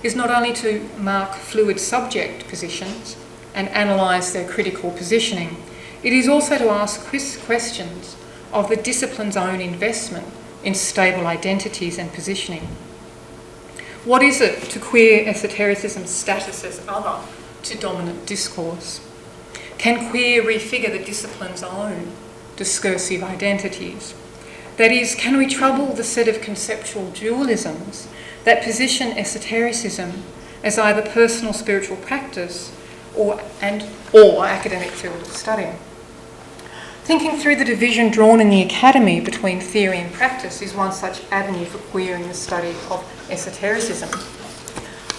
is not only to mark fluid subject positions and analyse their critical positioning, it is also to ask questions of the discipline's own investment in stable identities and positioning. What is it to queer esotericism's status as other to dominant discourse? Can queer refigure the discipline's own discursive identities? That is, can we trouble the set of conceptual dualisms that position esotericism as either personal spiritual practice or academic field of study? Thinking through the division drawn in the academy between theory and practice is one such avenue for queer in the study of esotericism.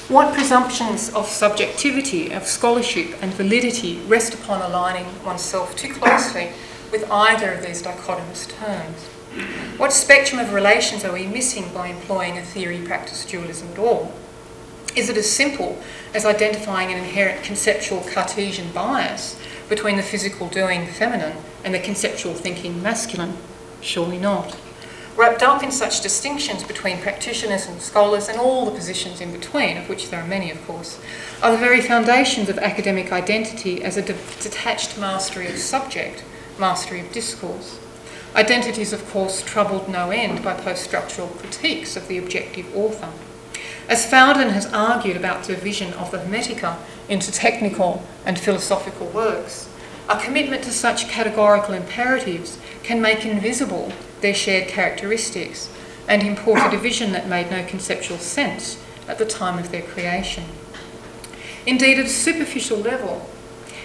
What presumptions of subjectivity, of scholarship and validity rest upon aligning oneself too closely with either of these dichotomous terms? What spectrum of relations are we missing by employing a theory-practice dualism at all? Is it as simple as identifying an inherent conceptual Cartesian bias between the physical doing feminine and the conceptual thinking masculine? Surely not. Wrapped up in such distinctions between practitioners and scholars and all the positions in between, of which there are many of course, are the very foundations of academic identity as a detached mastery of subject, mastery of discourse. Identities, of course, troubled no end by post-structural critiques of the objective author. As Fowden has argued about the division of the Hermetica into technical and philosophical works, a commitment to such categorical imperatives can make invisible their shared characteristics and import a division that made no conceptual sense at the time of their creation. Indeed, at a superficial level,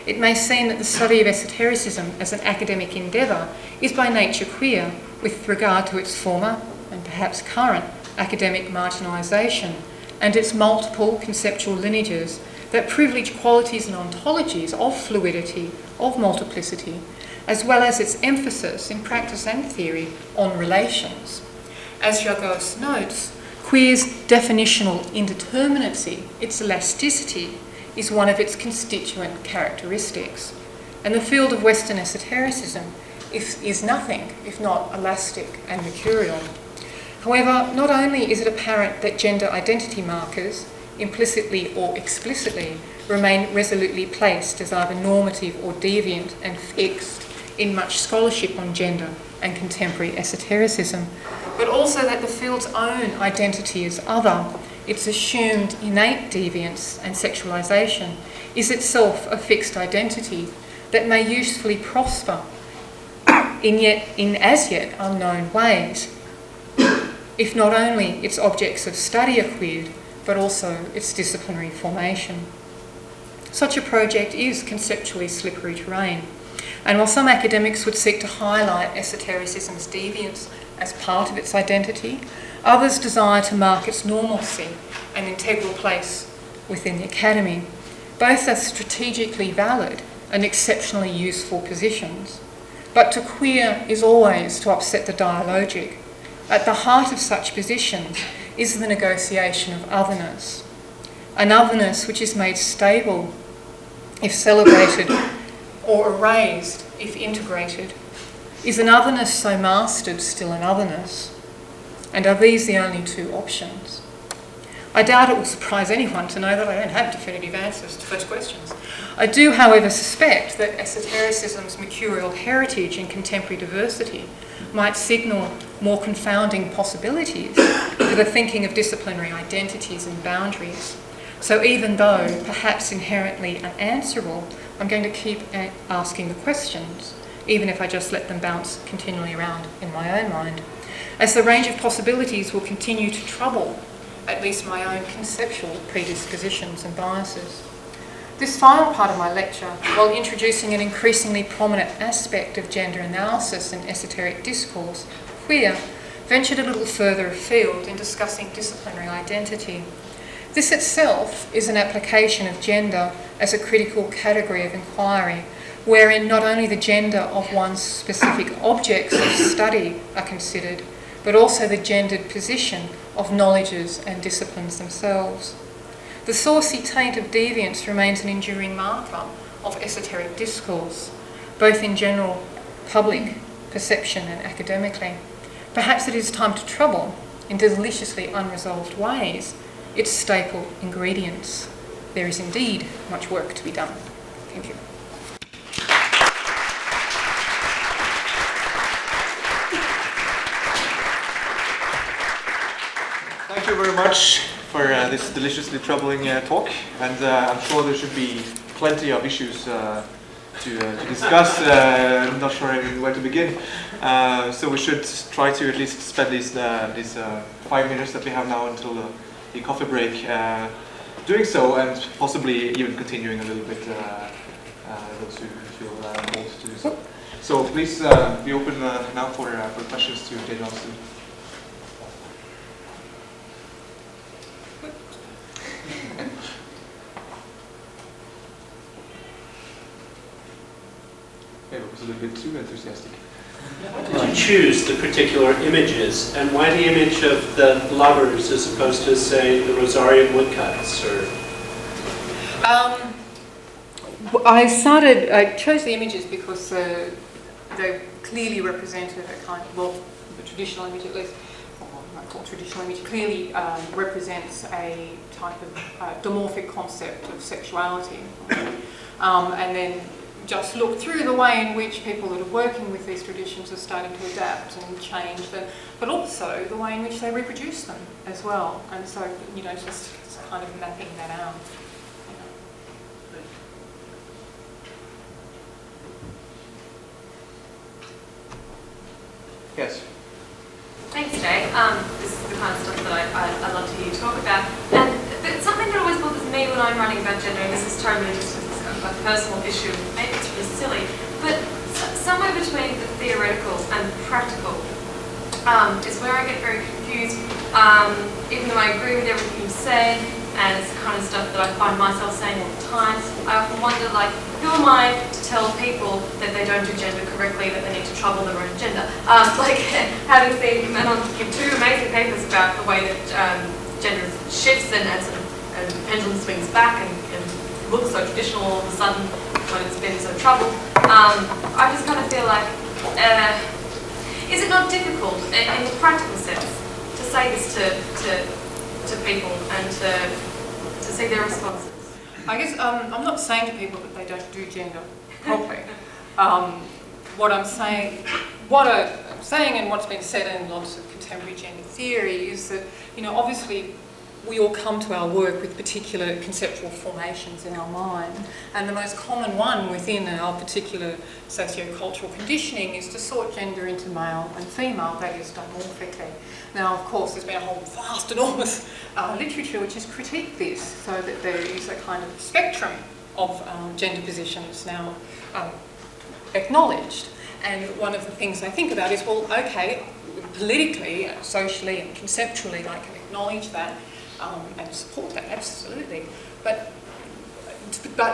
it may seem that the study of esotericism as an academic endeavour is by nature queer with regard to its former and perhaps current academic marginalisation and its multiple conceptual lineages that privilege qualities and ontologies of fluidity, of multiplicity, as well as its emphasis in practice and theory on relations. As Jagos notes, queer's definitional indeterminacy, its elasticity, is one of its constituent characteristics. And the field of Western esotericism is nothing if not elastic and mercurial. However, not only is it apparent that gender identity markers, implicitly or explicitly, remain resolutely placed as either normative or deviant and fixed in much scholarship on gender and contemporary esotericism, but also that the field's own identity as other, its assumed innate deviance and sexualisation, is itself a fixed identity that may usefully prosper in as yet unknown ways, if not only its objects of study are queered, but also its disciplinary formation. Such a project is conceptually slippery terrain, and while some academics would seek to highlight esotericism's deviance as part of its identity, Others desire to mark its normalcy, an integral place within the academy. Both are strategically valid and exceptionally useful positions. But to queer is always to upset the dialogic. At the heart of such positions is the negotiation of otherness. An otherness which is made stable if celebrated, or erased if integrated. Is an otherness so mastered still an otherness? And are these the only two options? I doubt it will surprise anyone to know that I don't have definitive answers to such questions. I do, however, suspect that esotericism's mercurial heritage and contemporary diversity might signal more confounding possibilities for the thinking of disciplinary identities and boundaries. So even though perhaps inherently unanswerable, I'm going to keep asking the questions, even if I just let them bounce continually around in my own mind, as the range of possibilities will continue to trouble at least my own conceptual predispositions and biases. This final part of my lecture, while introducing an increasingly prominent aspect of gender analysis and esoteric discourse, queer, ventured a little further afield in discussing disciplinary identity. This itself is an application of gender as a critical category of inquiry, wherein not only the gender of one's specific objects of study are considered, but also the gendered position of knowledges and disciplines themselves. The saucy taint of deviance remains an enduring marker of esoteric discourse, both in general public perception and academically. Perhaps it is time to trouble, in deliciously unresolved ways, its staple ingredients. There is indeed much work to be done. Thank you. Thank you very much for this deliciously troubling talk, and I'm sure there should be plenty of issues to discuss. I'm not sure where to begin, so we should try to at least spend these 5 minutes that we have now until the coffee break doing so, and possibly even continuing a little bit those who feel called to do so. So please be open now for questions to Jane Johnston. Maybe it was a little bit too enthusiastic. Why did you choose the particular images, and why the image of the lovers as opposed to, say, the Rosarian woodcuts? Or I chose the images because they clearly represented a kind of, well, the traditional image at least, or what I might call traditional image, clearly represents a type of dimorphic concept of sexuality. And then just look through the way in which people that are working with these traditions are starting to adapt and change them, but also the way in which they reproduce them as well. And so, just kind of mapping that out. Yes. Thanks, Jay. This is the kind of stuff that I love to hear you talk about. And it's something that always bothers me when I'm writing about gender, and this is totally just a personal issue. Maybe it's really silly, but somewhere between the theoretical and the practical is where I get very confused. Even though I agree with everything you said, and it's the kind of stuff that I find myself saying all the time, I often wonder, who am I to tell people that they don't do gender correctly, that they need to trouble their own gender? Having seen Manon give 2 amazing papers about the way that gender shifts and sort of and the pendulum swings back and looks so traditional all of a sudden when it's been so troubled. I just kind of feel like, is it not difficult in the practical sense to say this to people and to see their responses? I guess I'm not saying to people that they don't do gender properly. What I'm saying and what's been said in lots of contemporary gender theory is that, obviously we all come to our work with particular conceptual formations in our mind, and the most common one within our particular socio-cultural conditioning is to sort gender into male and female, that is dimorphically. Now, of course, there's been a whole vast, enormous literature which has critiqued this, so that there is a kind of spectrum of gender positions now acknowledged. And one of the things I think about is, well, okay, politically, socially and conceptually I can acknowledge that and support that, absolutely. But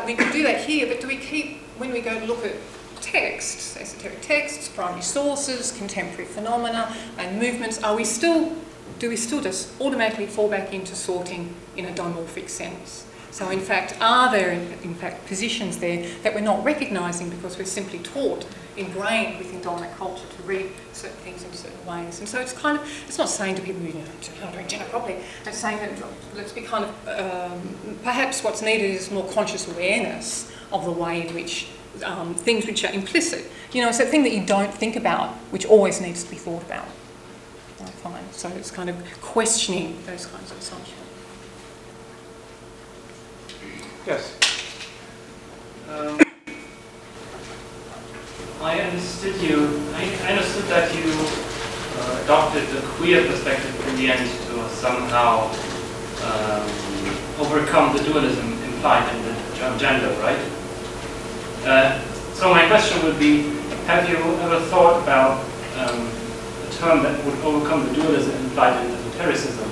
we can do that here, but do we keep, when we go to look at texts, esoteric texts, primary sources, contemporary phenomena and movements, do we still just automatically fall back into sorting in a dimorphic sense? So in fact, are there in fact positions there that we're not recognising because we're simply taught, ingrained within dominant culture to read certain things in certain ways? And so it's kind of, it's not saying to people, don't drink gender properly, it's saying that let's be kind of, perhaps what's needed is more conscious awareness of the way in which things which are implicit, it's that thing that you don't think about, which always needs to be thought about. I find. So it's kind of questioning those kinds of assumptions. Yes. I understood that you adopted the queer perspective in the end to somehow overcome the dualism implied in the term gender, right? So my question would be, have you ever thought about a term that would overcome the dualism implied in esotericism?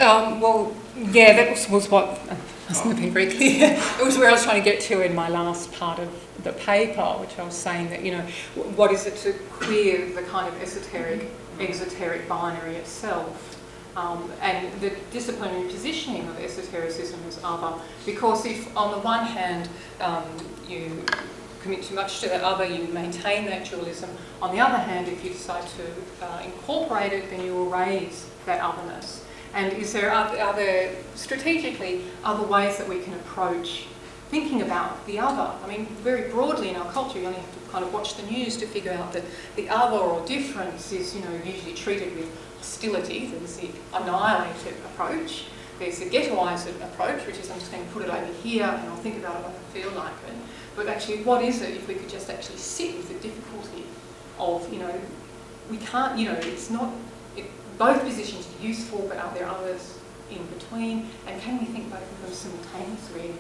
Well, yeah, that was what, I was going to be very clear, it was where I was trying to get to in my last part of the paper, which I was saying that, what is it to queer the kind of exoteric binary itself? And the disciplinary positioning of esotericism as other, because if on the one hand you commit too much to that other, you maintain that dualism. On the other hand, if you decide to incorporate it, then you will raise that otherness. And is there other strategically other ways that we can approach thinking about the other? I mean, very broadly in our culture, you only have to kind of watch the news to figure out that the other or difference is, usually treated with hostility. There's the annihilated approach. There's the ghettoised approach, which is I'm just going to put it over here and I'll think about it when I feel like it. But actually, what is it if we could just actually sit with the difficulty of, we can't, it's not, both positions are useful, but are there others in between? And can we think both of them simultaneously?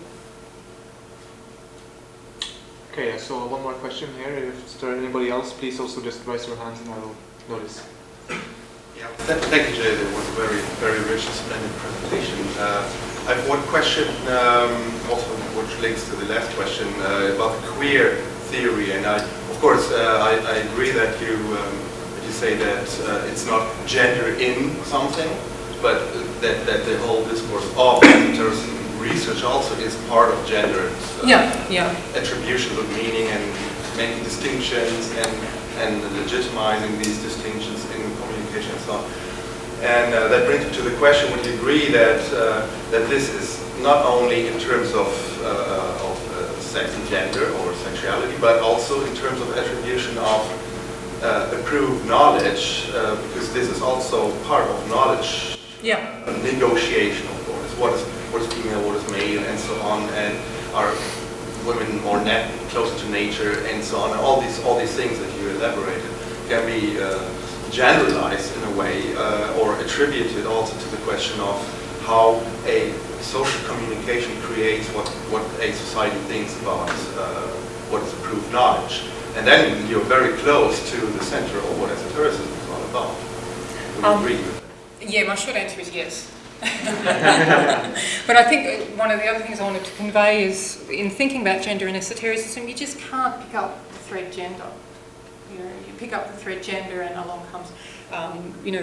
Okay, so one more question here. If there anybody else, please also just raise your hands and I will notice. Yeah, thank you, Jay. That was a very, very rich and splendid presentation. I have one question, also which links to the last question, about the queer theory. And of course, I agree that you say that it's not gender in something, but that the whole discourse of esotericism research also is part of gender. Attribution of meaning and making distinctions and legitimizing these distinctions in communication and so on. And that brings me to the question: would you agree that this is not only in terms of sex and gender or sexuality, but also in terms of attribution of approved knowledge, because this is also part of knowledge negotiation, of course. What is female, what is male, and so on, and are women more closer to nature, and so on. And all these things that you elaborated can be generalized in a way, or attributed also to the question of how a social communication creates what a society thinks about what is approved knowledge. And then you're very close to the center of what esotericism is all about. Would you agree with that? Yeah, my short answer is yes. But I think one of the other things I wanted to convey is, in thinking about gender and esotericism, you just can't pick up the thread gender. You pick up the thread gender and along comes,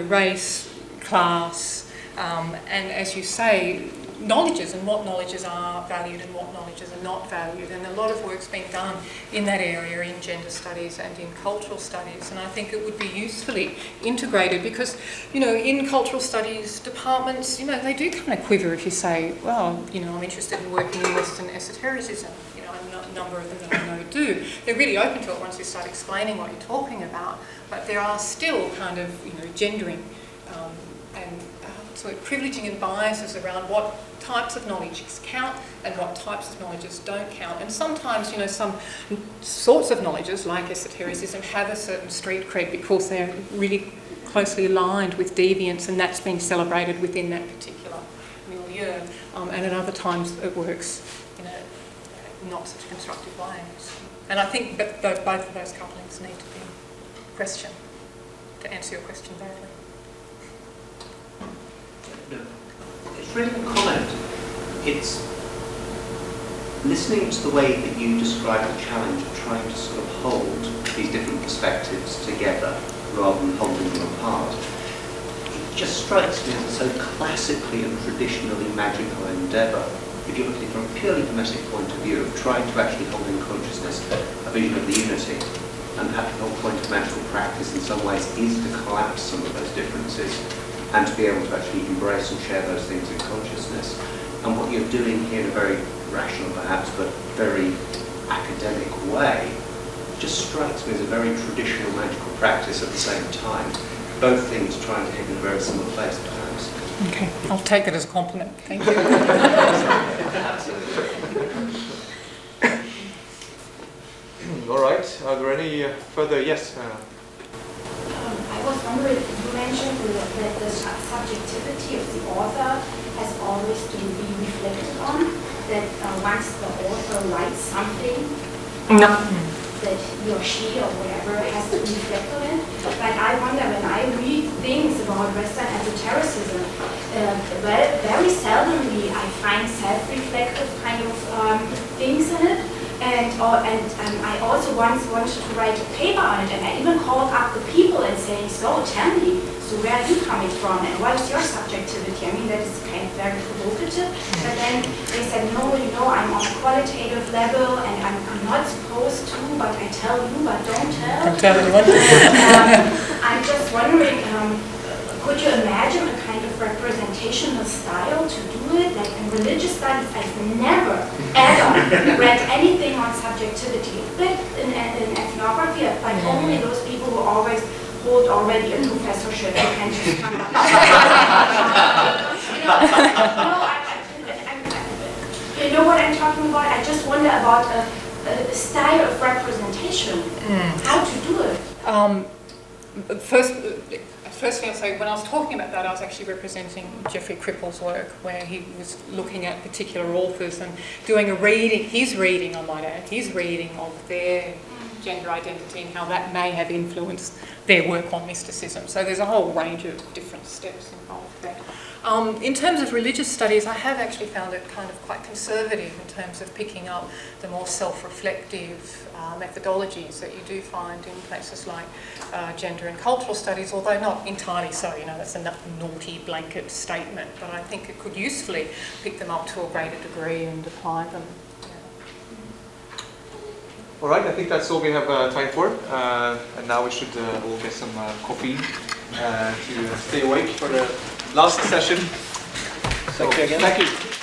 race, class, and as you say, knowledges and what knowledges are valued and what knowledges are not valued. And a lot of work's been done in that area in gender studies and in cultural studies. And I think it would be usefully integrated because, in cultural studies departments, they do kind of quiver if you say, well, I'm interested in working in Western esotericism. A number of them that I know do. They're really open to it once you start explaining what you're talking about. But there are still kind of, gendering and sort of privileging and biases around what types of knowledge count and what types of knowledges don't count. And sometimes, some sorts of knowledges, like esotericism, have a certain street cred because they're really closely aligned with deviance, and that's being celebrated within that particular milieu. And at other times it works in a not such constructive ways. And I think both of those couplings need to be questioned to answer your question directly. It's really a comment. It's listening to the way that you describe the challenge of trying to sort of hold these different perspectives together rather than holding them apart. It just strikes me as a so classically and traditionally magical endeavour. If you're looking from a purely domestic point of view of trying to actually hold in consciousness a vision of the unity, and perhaps the whole point of magical practice in some ways is to collapse some of those differences and to be able to actually embrace and share those things in consciousness. And what you're doing here in a very rational perhaps, but very academic way, just strikes me as a very traditional magical practice at the same time. Both things trying to hit in a very similar place perhaps. Okay, I'll take it as a compliment. Thank you. All right. Are there any further? Yes. I was wondering, you mentioned that the subjectivity of the author has always to be reflected on. That once the author writes something, that he or she or whatever has to reflect on it. But I wonder, when I read things about Western esotericism, very seldomly I find self-reflective kind of things in it. And I also once wanted to write a paper on it, and I even called up the people and saying, so tell me, so where are you coming from and what is your subjectivity? I mean, that is kind of very provocative. But then they said, no, you know, I'm on a qualitative level and I'm not supposed to, but I tell you, but don't tell. Don't tell anyone. I'm just wondering, could you imagine a kind of representational style to do it? Like in religious studies, I've never, ever read anything on subjectivity. But in ethnography, but only those people who always hold already a professorship who can just come up. You know what I'm talking about? I just wonder about a style of representation. How to do it? First thing I'll say, when I was talking about that, I was actually representing Jeffrey Krippel's work, where he was looking at particular authors and doing a reading, his reading, I might add, his reading of their gender identity and how that may have influenced their work on mysticism. So there's a whole range of different steps involved there. In terms of religious studies, I have actually found it kind of quite conservative in terms of picking up the more self-reflective methodologies that you do find in places like gender and cultural studies, although not entirely so. You know, that's a naughty blanket statement, but I think it could usefully pick them up to a greater degree and apply them. All right. I think that's all we have time for, and now we should all get some coffee to stay awake for the last session. So, thank you again. Thank you.